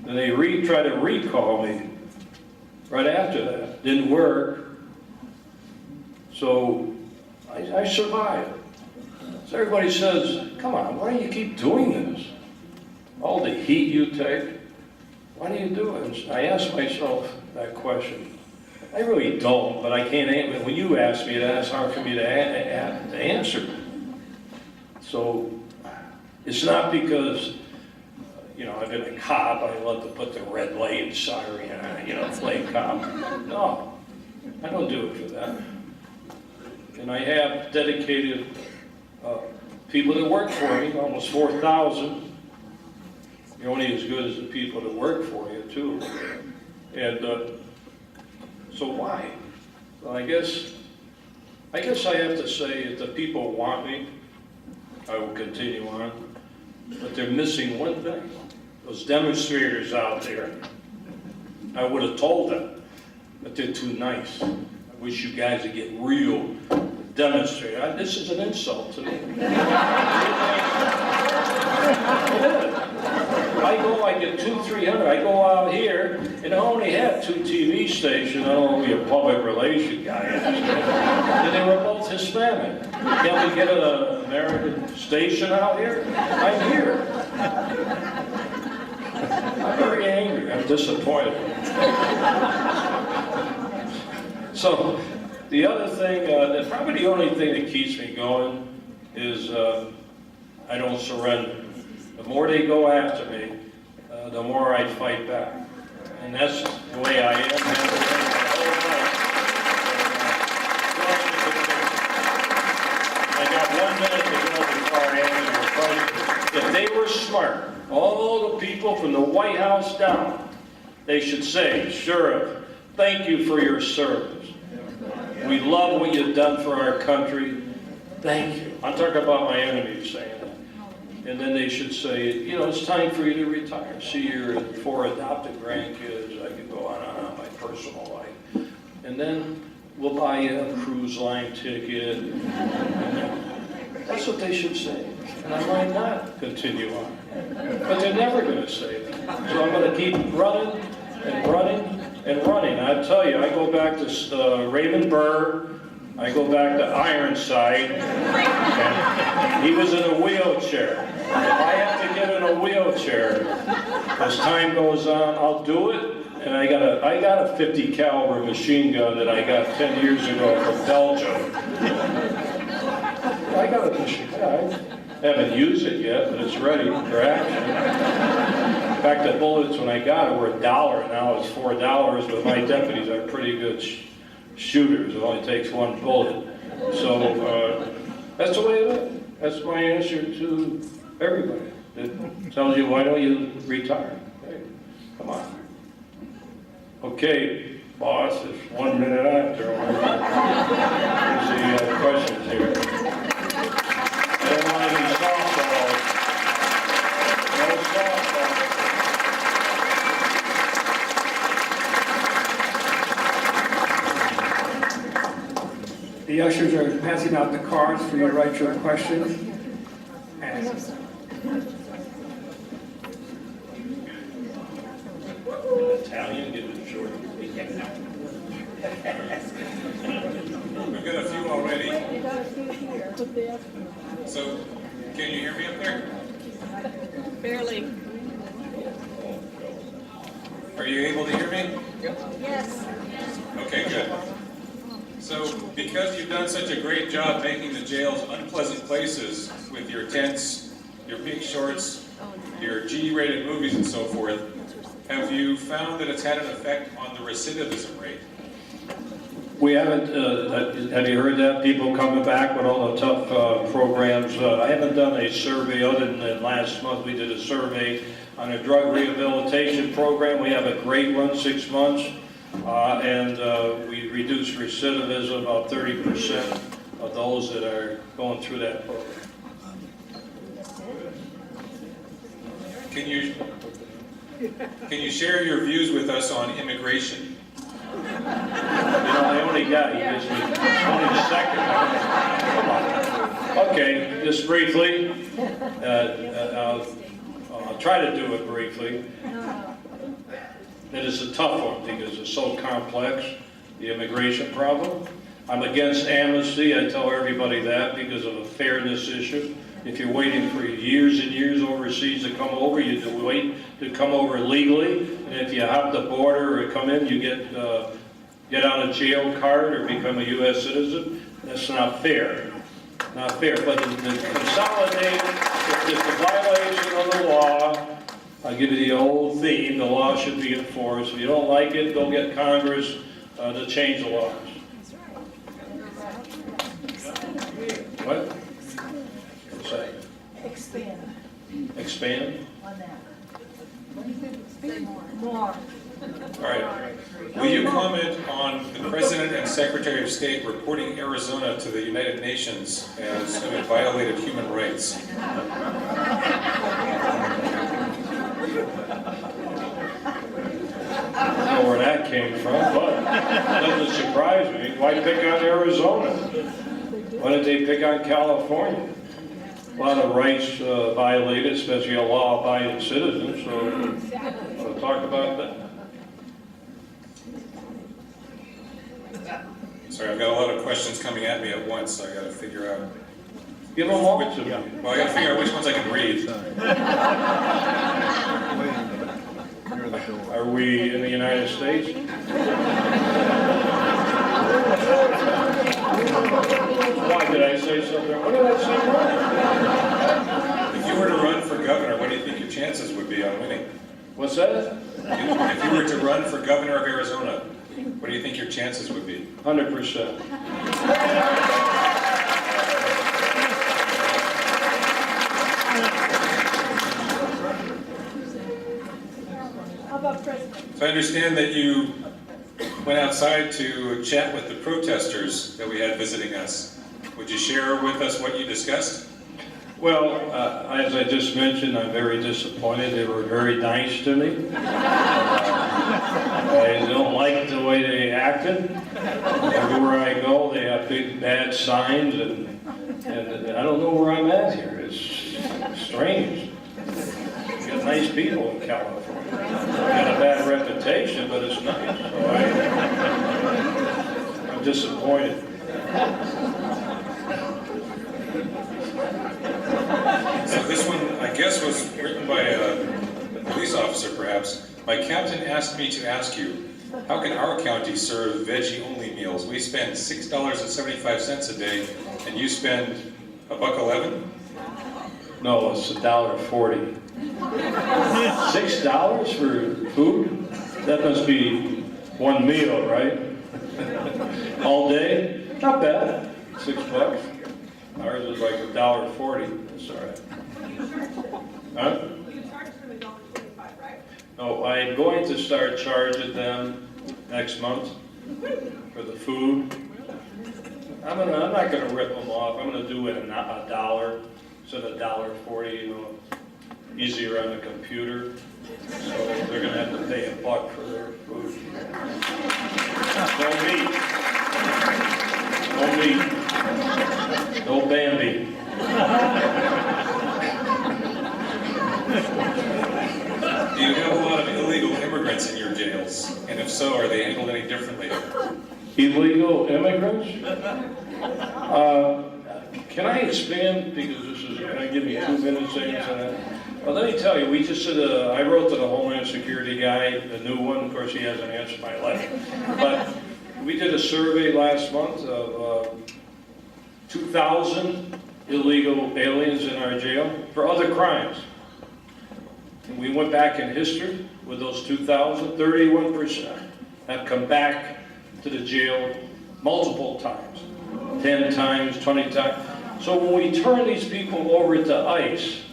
And they tried to recall me right after that. Didn't work. So I survived. So everybody says, come on, why do you keep doing this? All the heat you take, why do you do it? I ask myself that question. I really don't, but I can't answer. When you ask me that, it's hard for me to answer. So it's not because, I've been a cop, I love to put the red light siren on, play cop. No, I don't do it for that. And I have dedicated people that work for me, almost 4,000. You're only as good as the people that work for you, too. And so why? Well, I guess I have to say if the people want me, I will continue on. But they're missing one thing. Those demonstrators out there, I would have told them, but they're too nice. I wish you guys would get real. Demonstrate. This is an insult to me. I get 200-300. I go out here, and I only have 2 TV stations. I don't want to be a public relation guy. And they were both Hispanic. Can't we get an American station out here? I'm here. I'm very angry. I'm disappointed. So, The other thing, probably the only thing that keeps me going is I don't surrender. The more they go after me, the more I fight back. And that's the way I am. I got 1 minute to go before I answer your question. If they were smart, all the people from the White House down, they should say, Sheriff, thank you for your service. We love what you've done for our country. Thank you. I'm talking about my enemies saying that. And then they should say, you know, it's time for you to retire. See your 4 adopted grandkids. I could go on my personal life. And then we'll buy you a cruise line ticket. That's what they should say. And I might not continue on. But they're never going to say that. So I'm going to keep running and running and running. I tell you, I go back to Raymond Burr. I go back to Ironside. And he was in a wheelchair. If I have to get in a wheelchair, as time goes on, I'll do it. And I got a 50 caliber machine gun that I got 10 years ago from Belgium. I got a machine gun. I haven't used it yet, but it's ready for action. In fact, the bullets when I got it were $1. Now it's $4. But my deputies are pretty good shooters. It only takes 1 bullet. So that's the way it is. That's my answer to everybody. It tells you, why don't you retire? Hey, come on. Okay, boss, it's 1 minute after. Here's the questions here. I don't want any softballs. No softballs. The ushers are passing out the cards for you to write your questions. And Italian, give it short. We've got a few already. So, can you hear me up there? Barely. Are you able to hear me? Yes. Okay, good. So, because you've done such a great job making the jails unpleasant places with your tents, your pink shorts, your G-rated movies and so forth, have you found that it's had an effect on the recidivism rate? We haven't, have you heard that? People coming back with all the tough programs. I haven't done a survey other than last month we did a survey on a drug rehabilitation program. We have a great one, 6 months, and we reduced recidivism about 30% of those that are going through that program. Can you share your views with us on immigration? You know, I only got, he gives me 20 seconds. Come on. Okay, just briefly, I'll try to do it briefly. It is a tough one because it's so complex, the immigration problem. I'm against amnesty, I tell everybody that, because of a fairness issue. If you're waiting for years and years overseas to come over, you do wait to come over legally. And if you have the border or come in, you get on a jail card or become a U.S. citizen. That's not fair. Not fair. But to consolidate, if it's a violation of the law, I'll give you the old theme, the law should be enforced. If you don't like it, go get Congress to change the laws. What? Say. Expand Expand? on that. More. All right. Will you comment on the President and Secretary of State reporting Arizona to the United Nations as having violated human rights? I don't know where that came from, but it doesn't surprise me. Why pick on Arizona? Why did they pick on California? A lot of rights violated, especially a law-abiding citizen, so we'll talk about that. Sorry, I've got a lot of questions coming at me at once, so I got to figure out. Give them all to me. Well, I got to figure out which ones I can read. Are we in the United States? Did I say something? What did I say wrong? If you were to run for governor, what do you think your chances would be on winning? What's that? If you were to run for governor of Arizona, what do you think your chances would be? 100%. How about president? So I understand that you went outside to chat with the protesters that we had visiting us. Would you share with us what you discussed? Well, as I just mentioned, I'm very disappointed. They were very nice to me. I don't like the way they acted. Everywhere I go, they have big bad signs, and I don't know where I'm at here. It's strange. You got nice people in California. Got a bad reputation, but it's nice. So I'm disappointed. So this one, I guess, was written by a police officer, perhaps. My captain asked me to ask you, how can our county serve veggie-only meals? We spend $6.75 a day, and you spend $1.11? No, it's $1.40. $6 for food? That must be one meal, right? All day? Not bad. $6. Ours is like $1.40. That's all right. Huh? You charge them $1.25, right? No, I'm going to start charging them next month for the food. I'm not gonna rip them off. I'm gonna do it a dollar instead of $1.40. You know, easier on the computer. So they're gonna have to pay $1 for their food. No meat. No Bambi. Do you have a lot of illegal immigrants in your jails? And if so, are they handled any differently? Illegal immigrants? Can I expand, because this is, can I give me 2 minutes to answer that? Well, let me tell you, we just did I wrote to the Homeland Security guy, the new one. Of course, he hasn't answered my letter. But we did a survey last month of 2,000 illegal aliens in our jail for other crimes. And we went back in history with those 2,000, 31% have come back to the jail multiple times, 10 times, 20 times. So when we turn these people over to ICE,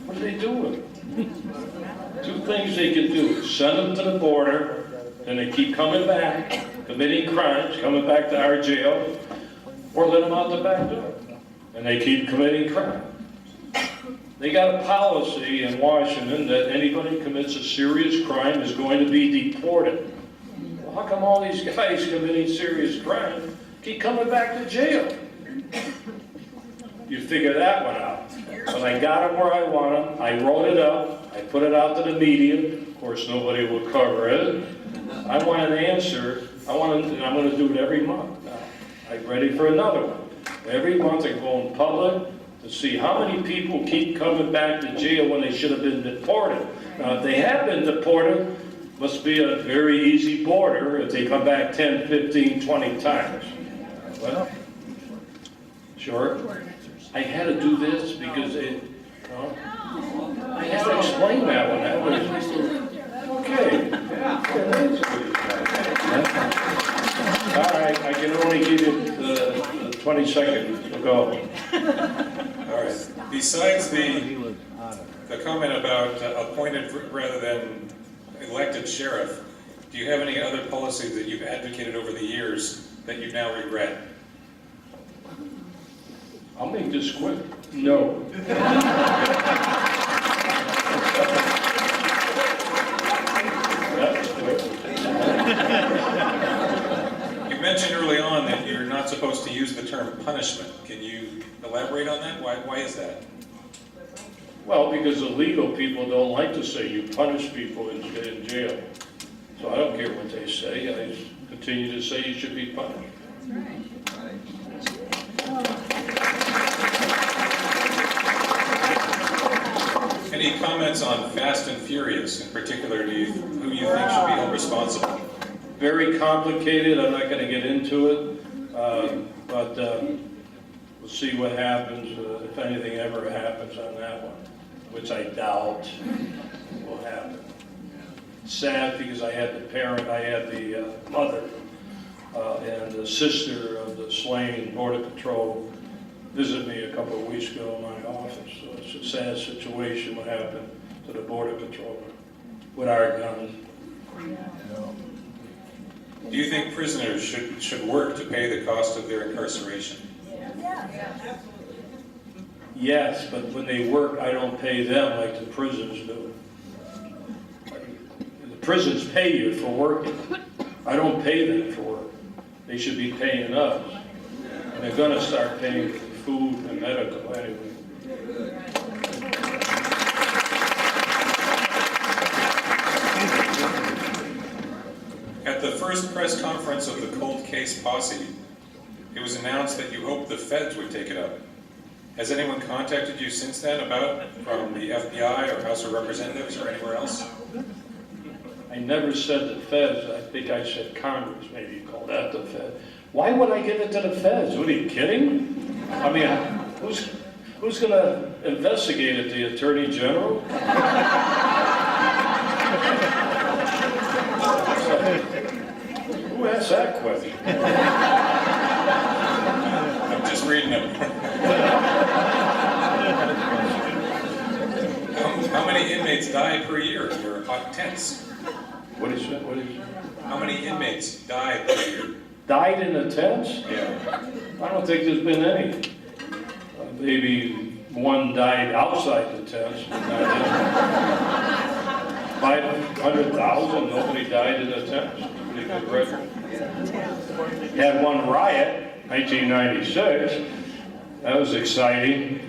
what do they do with them? 2 things they can do: send them to the border, and they keep coming back, committing crimes, coming back to our jail, or let them out the back door, and they keep committing crime. They got a policy in Washington that anybody who commits a serious crime is going to be deported. Well, how come all these guys committing serious crime keep coming back to jail? You figure that one out. But I got them where I want them. I wrote it up. I put it out to the media. Of course, nobody will cover it. I want an answer. And I'm going to do it every month now. I'm ready for another one. Every month I go in public to see how many people keep coming back to jail when they should have been deported. Now, if they have been deported, must be a very easy border if they come back 10, 15, 20 times. Well, sure. I had to do this because I had to explain that one. That was okay. All right, I can only give you the 20 seconds to go. All right. Besides the comment about appointed rather than elected sheriff, do you have any other policies that you've advocated over the years that you now regret? I'll make this quick. No. That was quick. You mentioned early on that you're not supposed to use the term punishment. Can you elaborate on that? Why is that? Well, because the legal people don't like to say you punish people in jail. So I don't care what they say. I just continue to say you should be punished. Any comments on Fast and Furious, in particular, who you think should be held responsible? Very complicated. I'm not going to get into it. But see what happens, if anything ever happens on that one, which I doubt will happen. Sad because I had the mother and the sister of the slain Border Patrol visit me a couple of weeks ago in my office. So it's a sad situation what happened to the Border Patrol with our guns. Do you think prisoners should work to pay the cost of their incarceration? Yes, but when they work, I don't pay them like the prisons do. The prisons pay you for working. I don't pay them for work. They should be paying us. And they're gonna start paying for food and medical anyway. At the first press conference of the cold case posse, it was announced that you hoped the feds would take it up. Has anyone contacted you since then from the FBI or House of Representatives or anywhere else? I never said the feds. I think I said Congress. Maybe you call that the Fed. Why would I give it to the feds? What, are you kidding? I mean, who's going to investigate it? The Attorney General? Who asked that question? I'm just reading them. How many inmates die per year in your tents? What is it? How many inmates die per year? Died in the tents? Yeah. I don't think there's been any. Maybe one died outside the tents. 500,000, nobody died in the tents. Pretty good record. Had one riot, 1996. That was exciting,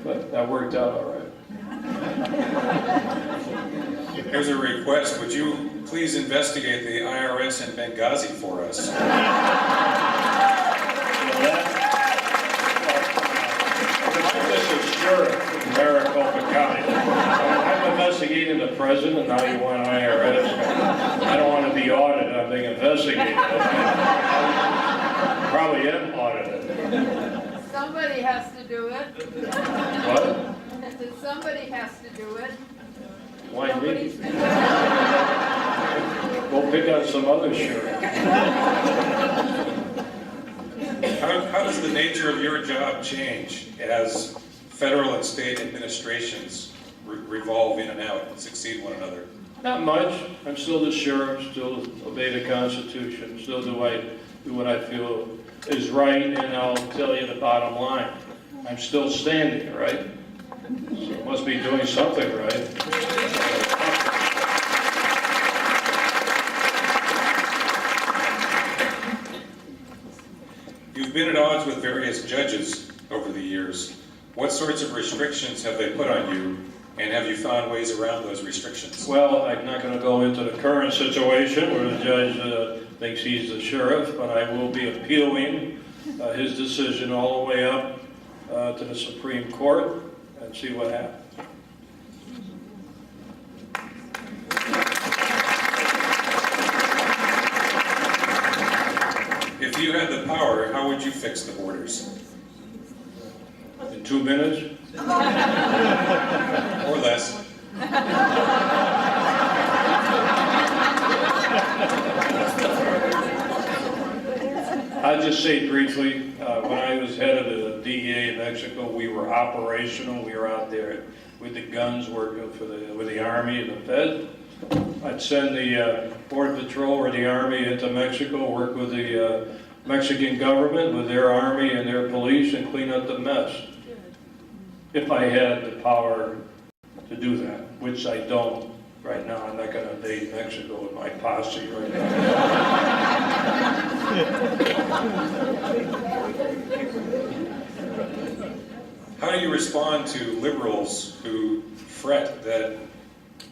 but that worked out all right. Here's a request. Would you please investigate the IRS in Benghazi for us? I'm just a sheriff of Maricopa County. I'm investigating the president, now you want IRS. I don't want to be audited, I'm being investigated. Probably am audited. Somebody has to do it. What? Somebody has to do it. Why me? Go pick out some other sheriff. How does the nature of your job change as federal and state administrations revolve in and out and succeed one another? Not much. I'm still the sheriff, still obey the Constitution, still do what I feel is right, and I'll tell you the bottom line. I'm still standing, right? So must be doing something right. You've been at odds with various judges over the years. What sorts of restrictions have they put on you, and have you found ways around those restrictions? Well, I'm not going to go into the current situation where the judge thinks he's the sheriff, but I will be appealing his decision all the way up to the Supreme Court and see what happens. If you had the power, how would you fix the borders? In 2 minutes? Or less? I'll just say briefly, when I was head of the DEA in Mexico, we were operational. We were out there with the guns working with the Army and the Fed. I'd send the Border Patrol or the Army into Mexico, work with the Mexican government, with their Army and their police, and clean up the mess. If I had the power to do that, which I don't right now. I'm not going to invade Mexico with my posse right now. How do you respond to liberals who fret that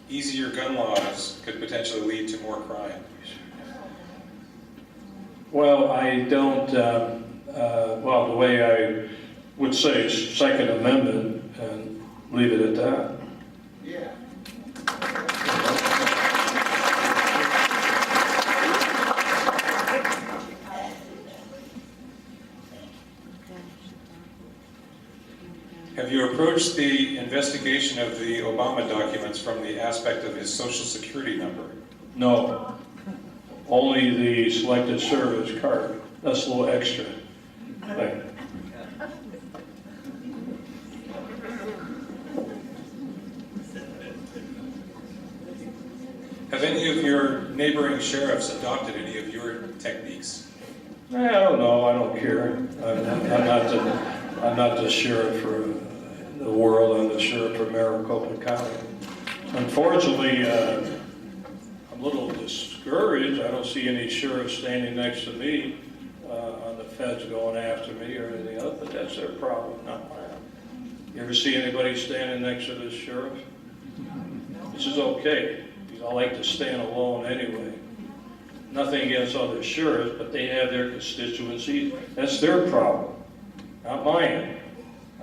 easier gun laws could potentially lead to more crime? Well, I don't, well, the way I would say is Second Amendment and leave it at that. Yeah. approach the investigation of the Obama documents from the aspect of his social security number? No. Only the selected service card. That's a little extra thing. Have any of your neighboring sheriffs adopted any of your techniques? I don't know. I don't care. I'm not the sheriff for the world. I'm the sheriff for Maricopa County. Unfortunately, I'm a little discouraged. I don't see any sheriffs standing next to me on the feds going after me or anything else, but that's their problem, not mine. You ever see anybody standing next to this sheriff? This is okay. I like to stand alone anyway. Nothing against other sheriffs, but they have their constituencies. That's their problem, not mine.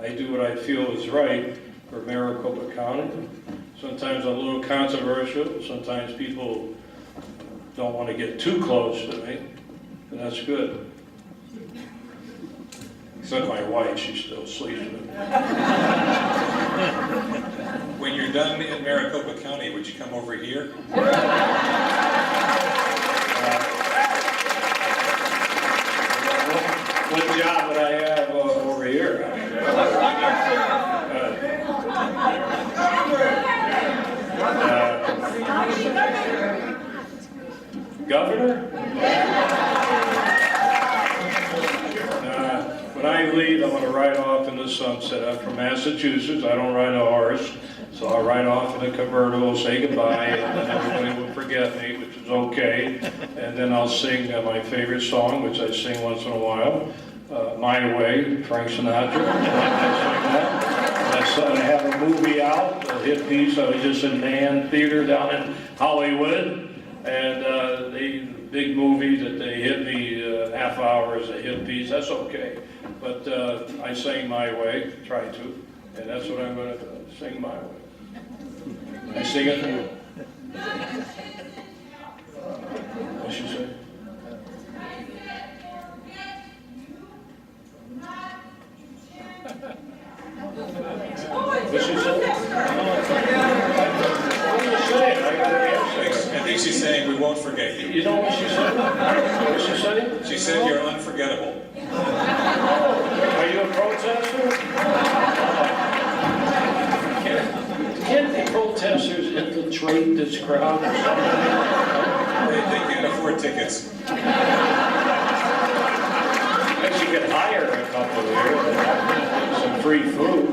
I do what I feel is right for Maricopa County. Sometimes I'm a little controversial. Sometimes people don't want to get too close to me, and that's good. Except my wife, she's still sleeping. When you're done in Maricopa County, would you come over here? What job would I have over here? Governor? When I leave, I'm going to ride off in the sunset. I'm from Massachusetts. I don't ride a horse. So I'll ride off in a convertible, say goodbye, and then everybody will forget me, which is okay. And then I'll sing my favorite song, which I sing once in a while, My Way, Frank Sinatra. I have a movie out, a hit piece. I was just in Man Theater down in Hollywood. And the big movie that they hit me half hour as a hit piece, that's okay. But I sang My Way, try to, and that's what I'm going to sing My Way. I sing it. What'd she say? What's she say? I think she's saying we won't forget you. You know what she said? What she said? She said you're unforgettable. Are you a protester? Can't the protesters infiltrate this crowd or something? They can't afford tickets. Guess you could hire a couple here, some free food.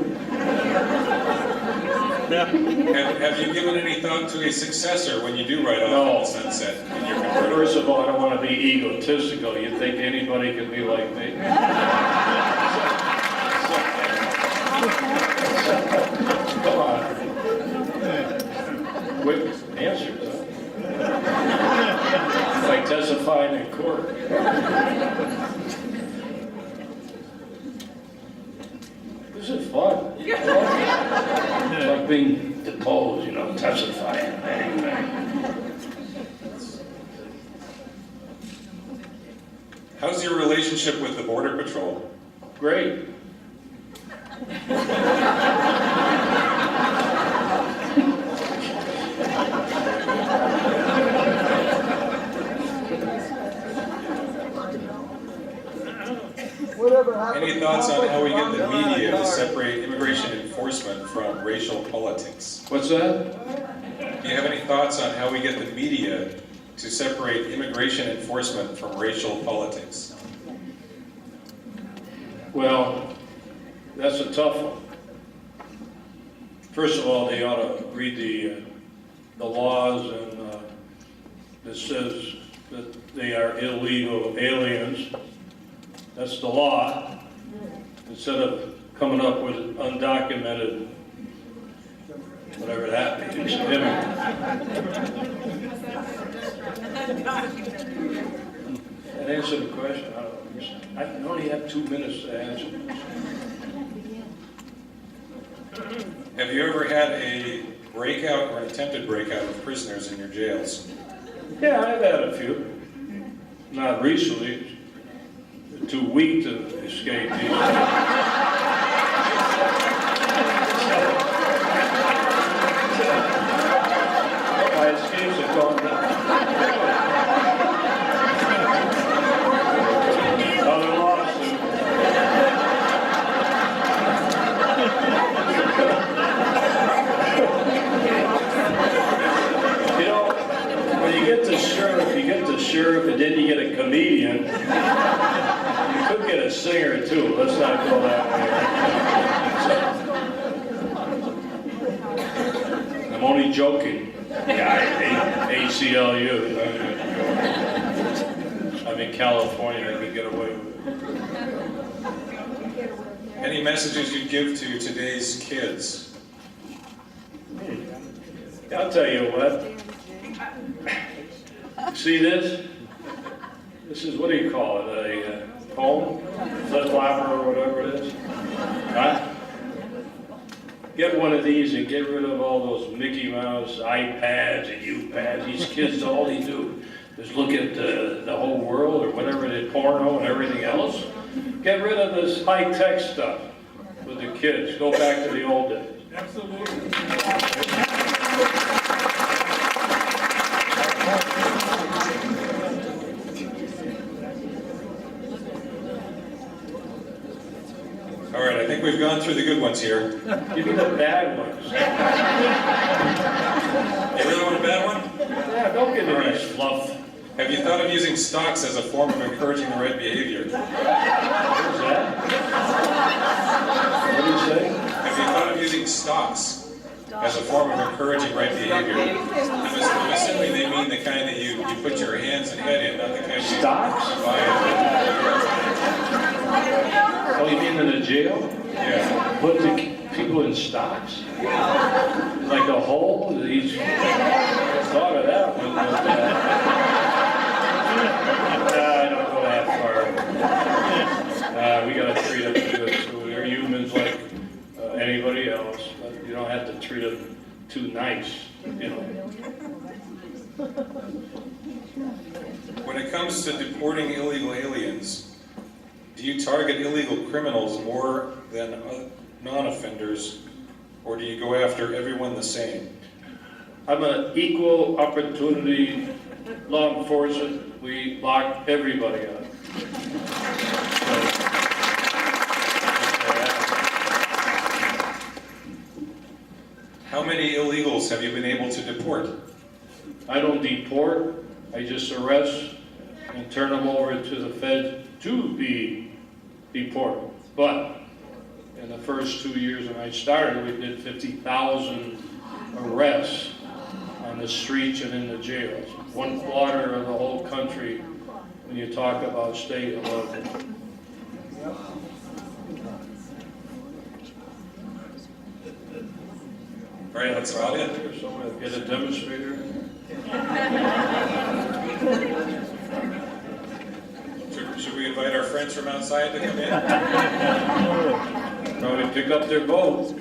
Have you given any thought to a successor when you do ride off in the sunset in your convertible? First of all, I don't want to be egotistical. You think anybody can be like me? Come on. Quick answers, huh? It's like testifying in court. This is fun. It's like being deposed, you know, testifying. How's your relationship with the Border Patrol? Great. Any thoughts on how we get the media to separate immigration enforcement from racial politics? What's that? Do you have any thoughts on how we get the media to separate immigration enforcement from racial politics? Well, that's a tough one. First of all, they ought to read the laws and that says that they are illegal aliens. That's the law. Instead of coming up with undocumented, whatever that means, immigrants. That answer the question. I only have 2 minutes to answer this. Have you ever had a breakout or attempted breakout of prisoners in your jails? Yeah, I've had a few. Not recently. They're too weak to escape these days. sheriff, and then you get a comedian. You could get a singer too. Let's not go that way. I'm only joking. Yeah, ACLU. I'm in California. I can get away with it. Any messages you'd give to today's kids? I'll tell you what. See this? This is, what do you call it? A comb? Flip-flopper or whatever it is? Huh? Get one of these and get rid of all those Mickey Mouse iPads and U-pads. These kids, all they do is look at the whole world or whatever it is, porno and everything else. Get rid of this high-tech stuff with the kids. Go back to the old days. Absolutely. All right, I think we've gone through the good ones here. Give me the bad ones. You really want a bad one? Yeah, don't give me this fluff. Have you thought of using stocks as a form of encouraging the right behavior? What is that? What do you say? Have you thought of using stocks as a form of encouraging right behavior? I'm assuming they mean the kind that you put your hands and head in, not the kind you Stocks? buy. Oh, you mean in the jail? Yeah. Put the people in stocks? Like a hole? Each thought of that one. But, I don't go that far. We gotta treat them good. So they're humans like anybody else. But you don't have to treat them too nice, you know. When it comes to deporting illegal aliens, do you target illegal criminals more than non-offenders, or do you go after everyone the same? I'm an equal opportunity law enforcement. We lock everybody up. How many illegals have you been able to deport? I don't deport. I just arrest and turn them over to the feds to be deported. But in the first 2 years when I started, we did 50,000 arrests on the streets and in the jails. 1/4 of the whole country when you talk about state and local. All right, that's about it. Or somebody get a demonstrator in Should we invite our friends from outside to come in? there. Probably pick up their vote.